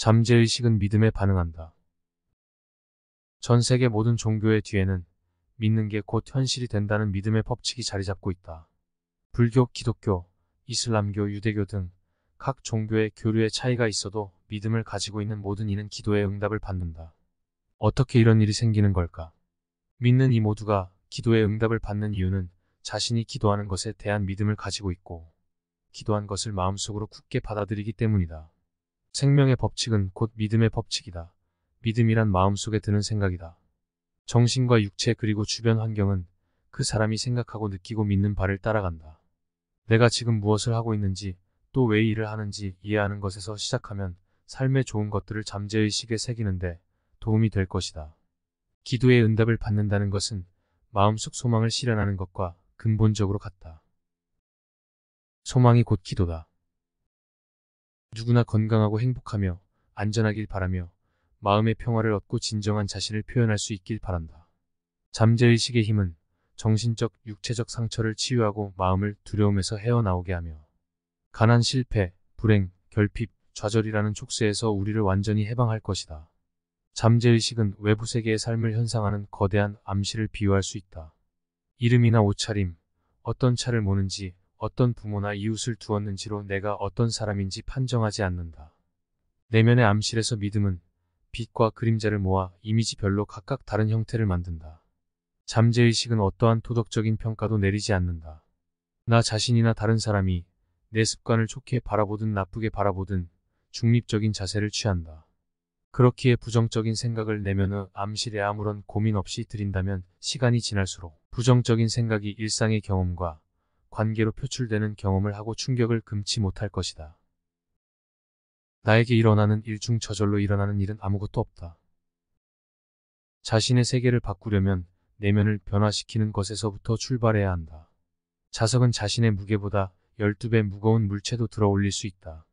잠재의식은 믿음에 반응한다. 전 세계 모든 종교의 뒤에는 믿는 게 곧 현실이 된다는 믿음의 법칙이 자리 잡고 있다. 불교, 기독교, 이슬람교, 유대교 등 각 종교의 교류의 차이가 있어도 믿음을 가지고 있는 모든 이는 기도의 응답을 받는다. 어떻게 이런 일이 생기는 걸까? 믿는 이 모두가 기도의 응답을 받는 이유는 자신이 기도하는 것에 대한 믿음을 가지고 있고 기도한 것을 마음속으로 굳게 받아들이기 때문이다. 생명의 법칙은 곧 믿음의 법칙이다. 믿음이란 마음속에 드는 생각이다. 정신과 육체 그리고 주변 환경은 그 사람이 생각하고 느끼고 믿는 바를 따라간다. 내가 지금 무엇을 하고 있는지 또 왜 일을 하는지 이해하는 것에서 시작하면 삶의 좋은 것들을 잠재의식에 새기는데 도움이 될 것이다. 기도의 응답을 받는다는 것은 마음속 소망을 실현하는 것과 근본적으로 같다. 소망이 곧 기도다. 누구나 건강하고 행복하며 안전하길 바라며 마음의 평화를 얻고 진정한 자신을 표현할 수 있길 바란다. 잠재의식의 힘은 정신적, 육체적 상처를 치유하고 마음을 두려움에서 헤어나오게 하며 가난, 실패, 불행, 결핍, 좌절이라는 촉수에서 우리를 완전히 해방할 것이다. 잠재의식은 외부 세계의 삶을 현상하는 거대한 암시를 비유할 수 있다. 이름이나 옷차림, 어떤 차를 모는지, 어떤 부모나 이웃을 두었는지로 내가 어떤 사람인지 판정하지 않는다. 내면의 암실에서 믿음은 빛과 그림자를 모아 이미지별로 각각 다른 형태를 만든다. 잠재의식은 어떠한 도덕적인 평가도 내리지 않는다. 나 자신이나 다른 사람이 내 습관을 좋게 바라보든 나쁘게 바라보든 중립적인 자세를 취한다. 그렇기에 부정적인 생각을 내면의 암실에 아무런 고민 없이 들인다면 시간이 지날수록 부정적인 생각이 일상의 경험과 관계로 표출되는 경험을 하고 충격을 금치 못할 것이다. 나에게 일어나는 일 중 저절로 일어나는 일은 아무것도 없다. 자신의 세계를 바꾸려면 내면을 변화시키는 것에서부터 출발해야 한다. 자석은 자신의 무게보다 12배 무거운 물체도 들어 올릴 수 있다.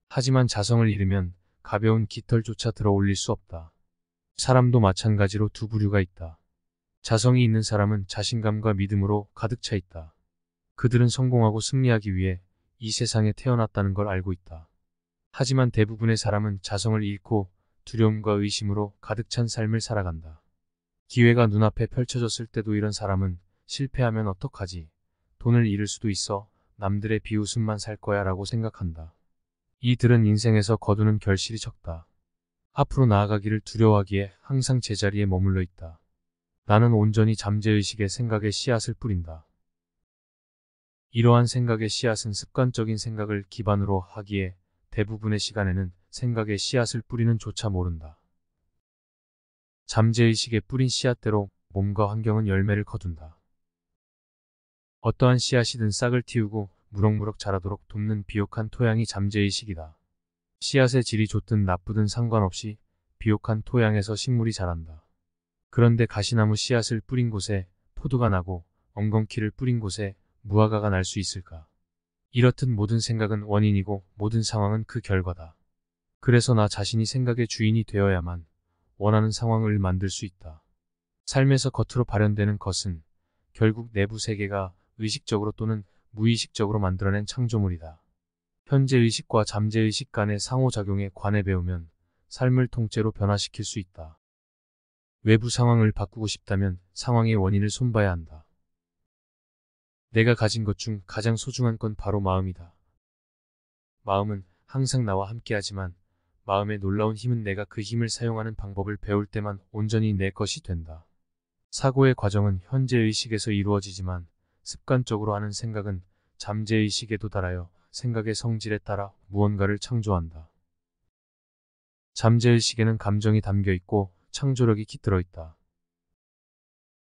하지만 자성을 잃으면 가벼운 깃털조차 들어 올릴 수 없다. 사람도 마찬가지로 두 부류가 있다. 자성이 있는 사람은 자신감과 믿음으로 가득 차 있다. 그들은 성공하고 승리하기 위해 이 세상에 태어났다는 걸 알고 있다. 하지만 대부분의 사람은 자성을 잃고 두려움과 의심으로 가득 찬 삶을 살아간다. 기회가 눈앞에 펼쳐졌을 때도 이런 사람은 실패하면 어떡하지? 돈을 잃을 수도 있어. 남들의 비웃음만 살 거야 라고 생각한다. 이들은 인생에서 거두는 결실이 적다. 앞으로 나아가기를 두려워하기에 항상 제자리에 머물러 있다. 나는 온전히 잠재의식의 생각의 씨앗을 뿌린다. 이러한 생각의 씨앗은 습관적인 생각을 기반으로 하기에 대부분의 시간에는 생각의 씨앗을 뿌리는 조차 모른다. 잠재의식에 뿌린 씨앗대로 몸과 환경은 열매를 거둔다. 어떠한 씨앗이든 싹을 틔우고 무럭무럭 자라도록 돕는 비옥한 토양이 잠재의식이다. 씨앗의 질이 좋든 나쁘든 상관없이 비옥한 토양에서 식물이 자란다. 그런데 가시나무 씨앗을 뿌린 곳에 포도가 나고 엉겅퀴를 뿌린 곳에 무화과가 날 수 있을까? 이렇듯 모든 생각은 원인이고 모든 상황은 그 결과다. 그래서 나 자신이 생각의 주인이 되어야만 원하는 상황을 만들 수 있다. 삶에서 겉으로 발현되는 것은 결국 내부 세계가 의식적으로 또는 무의식적으로 만들어낸 창조물이다. 현재의식과 잠재의식 간의 상호작용에 관해 배우면 삶을 통째로 변화시킬 수 있다. 외부 상황을 바꾸고 싶다면 상황의 원인을 손봐야 한다. 내가 가진 것 중 가장 소중한 건 바로 마음이다. 마음은 항상 나와 함께하지만 마음의 놀라운 힘은 내가 그 힘을 사용하는 방법을 배울 때만 온전히 내 것이 된다. 사고의 과정은 현재의식에서 이루어지지만 습관적으로 하는 생각은 잠재의식에 도달하여 생각의 성질에 따라 무언가를 창조한다. 잠재의식에는 감정이 담겨 있고 창조력이 깃들어 있다.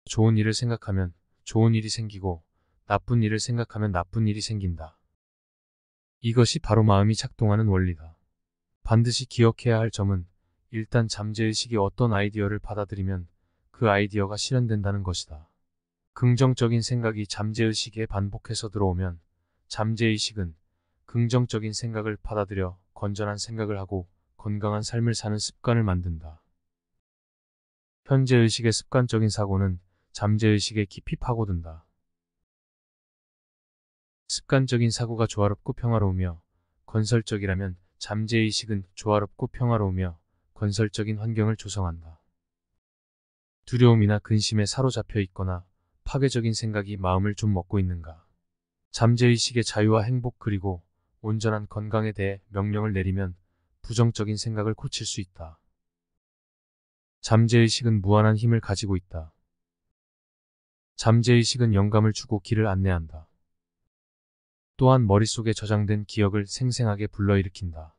좋은 일을 생각하면 좋은 일이 생기고 나쁜 일을 생각하면 나쁜 일이 생긴다. 이것이 바로 마음이 작동하는 원리다. 반드시 기억해야 할 점은 일단 잠재의식이 어떤 아이디어를 받아들이면 그 아이디어가 실현된다는 것이다. 긍정적인 생각이 잠재의식에 반복해서 들어오면 잠재의식은 긍정적인 생각을 받아들여 건전한 생각을 하고 건강한 삶을 사는 습관을 만든다. 현재의식의 습관적인 사고는 잠재의식에 깊이 파고든다. 습관적인 사고가 조화롭고 평화로우며 건설적이라면 잠재의식은 조화롭고 평화로우며 건설적인 환경을 조성한다. 두려움이나 근심에 사로잡혀 있거나 파괴적인 생각이 마음을 좀 먹고 있는가? 잠재의식의 자유와 행복 그리고 온전한 건강에 대해 명령을 내리면 부정적인 생각을 고칠 수 있다. 잠재의식은 무한한 힘을 가지고 있다. 잠재의식은 영감을 주고 길을 안내한다. 또한 머릿속에 저장된 기억을 생생하게 불러일으킨다.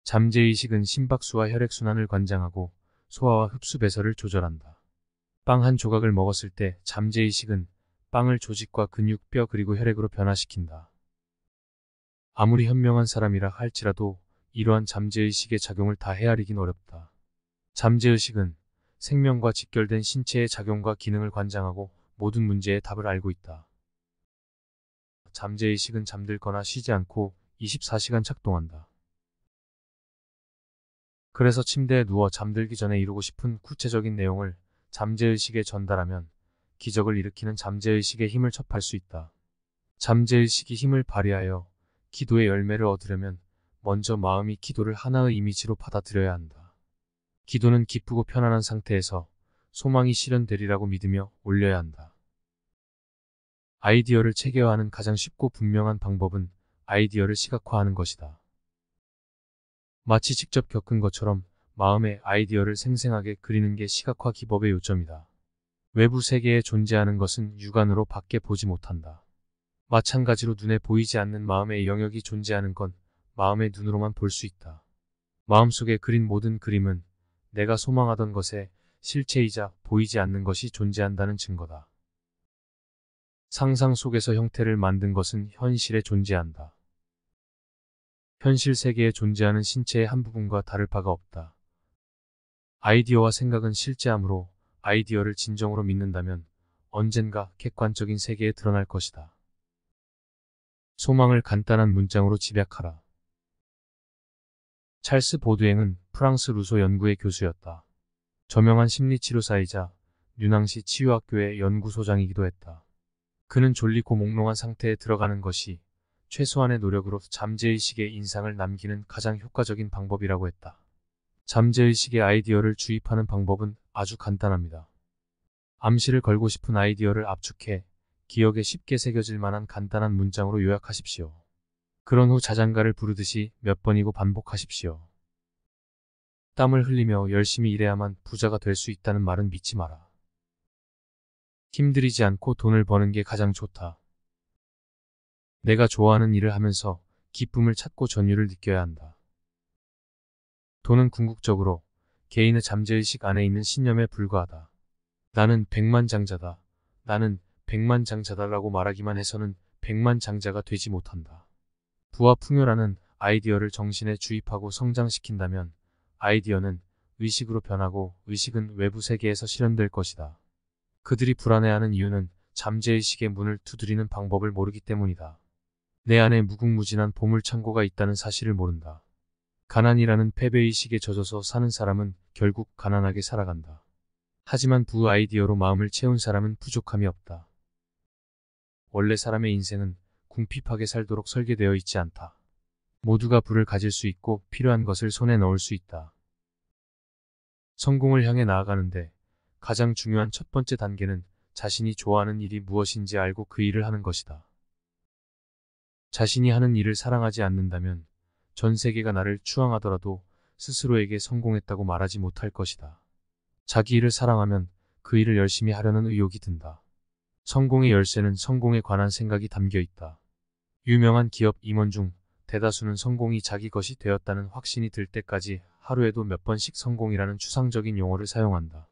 잠재의식은 심박수와 혈액순환을 관장하고 소화와 흡수 배설을 조절한다. 빵 한 조각을 먹었을 때 잠재의식은 빵을 조직과 근육, 뼈 그리고 혈액으로 변화시킨다. 아무리 현명한 사람이라 할지라도 이러한 잠재의식의 작용을 다 헤아리긴 어렵다. 잠재의식은 생명과 직결된 신체의 작용과 기능을 관장하고 모든 문제의 답을 알고 있다. 잠재의식은 잠들거나 쉬지 않고 24시간 작동한다. 그래서 침대에 누워 잠들기 전에 이루고 싶은 구체적인 내용을 잠재의식에 전달하면 기적을 일으키는 잠재의식의 힘을 첩할 수 있다. 잠재의식이 힘을 발휘하여 기도의 열매를 얻으려면 먼저 마음이 기도를 하나의 이미지로 받아들여야 한다. 기도는 기쁘고 편안한 상태에서 소망이 실현되리라고 믿으며 올려야 한다. 아이디어를 체계화하는 가장 쉽고 분명한 방법은 아이디어를 시각화하는 것이다. 마치 직접 겪은 것처럼 마음의 아이디어를 생생하게 그리는 게 시각화 기법의 요점이다. 외부 세계에 존재하는 것은 육안으로 밖에 보지 못한다. 마찬가지로 눈에 보이지 않는 마음의 영역이 존재하는 건 마음의 눈으로만 볼 수 있다. 마음속에 그린 모든 그림은 내가 소망하던 것의 실체이자 보이지 않는 것이 존재한다는 증거다. 상상 속에서 형태를 만든 것은 현실에 존재한다. 현실 세계에 존재하는 신체의 한 부분과 다를 바가 없다. 아이디어와 생각은 실제함으로 아이디어를 진정으로 믿는다면 언젠가 객관적인 세계에 드러날 것이다. 소망을 간단한 문장으로 집약하라. 찰스 보드앵은 프랑스 루소 연구의 교수였다. 저명한 심리치료사이자 뉴낭시 치유학교의 연구소장이기도 했다. 그는 졸리고 몽롱한 상태에 들어가는 것이 최소한의 노력으로 잠재의식의 인상을 남기는 가장 효과적인 방법이라고 했다. 잠재의식의 아이디어를 주입하는 방법은 아주 간단합니다. 암시를 걸고 싶은 아이디어를 압축해 기억에 쉽게 새겨질 만한 간단한 문장으로 요약하십시오. 그런 후 자장가를 부르듯이 몇 번이고 반복하십시오. 땀을 흘리며 열심히 일해야만 부자가 될 수 있다는 말은 믿지 마라. 힘들이지 않고 돈을 버는 게 가장 좋다. 내가 좋아하는 일을 하면서 기쁨을 찾고 전율을 느껴야 한다. 돈은 궁극적으로 개인의 잠재의식 안에 있는 신념에 불과하다. 나는 백만장자다. 나는 백만장자다라고 말하기만 해서는 백만장자가 되지 못한다. 부와 풍요라는 아이디어를 정신에 주입하고 성장시킨다면 아이디어는 의식으로 변하고 의식은 외부 세계에서 실현될 것이다. 그들이 불안해하는 이유는 잠재의식의 문을 두드리는 방법을 모르기 때문이다. 내 안에 무궁무진한 보물창고가 있다는 사실을 모른다. 가난이라는 패배의식에 젖어서 사는 사람은 결국 가난하게 살아간다. 하지만 부 아이디어로 마음을 채운 사람은 부족함이 없다. 원래 사람의 인생은 궁핍하게 살도록 설계되어 있지 않다. 모두가 부를 가질 수 있고 필요한 것을 손에 넣을 수 있다. 성공을 향해 나아가는데 가장 중요한 첫 번째 단계는 자신이 좋아하는 일이 무엇인지 알고 그 일을 하는 것이다. 자신이 하는 일을 사랑하지 않는다면 전 세계가 나를 추앙하더라도 스스로에게 성공했다고 말하지 못할 것이다. 자기 일을 사랑하면 그 일을 열심히 하려는 의욕이 든다. 성공의 열쇠는 성공에 관한 생각이 담겨 있다. 유명한 기업 임원 중 대다수는 성공이 자기 것이 되었다는 확신이 들 때까지 하루에도 몇 번씩 성공이라는 추상적인 용어를 사용한다.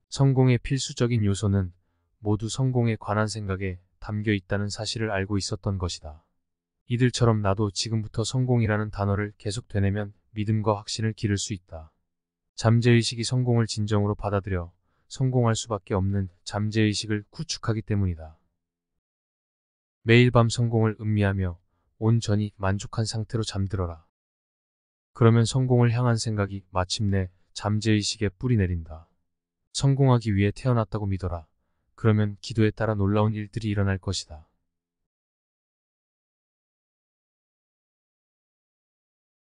성공의 필수적인 요소는 모두 성공에 관한 생각에 담겨 있다는 사실을 알고 있었던 것이다. 이들처럼 나도 지금부터 성공이라는 단어를 계속 되뇌면 믿음과 확신을 기를 수 있다. 잠재의식이 성공을 진정으로 받아들여 성공할 수밖에 없는 잠재의식을 구축하기 때문이다. 매일 밤 성공을 음미하며 온전히 만족한 상태로 잠들어라. 그러면 성공을 향한 생각이 마침내 잠재의식에 뿌리 내린다. 성공하기 위해 태어났다고 믿어라. 그러면 기도에 따라 놀라운 일들이 일어날 것이다.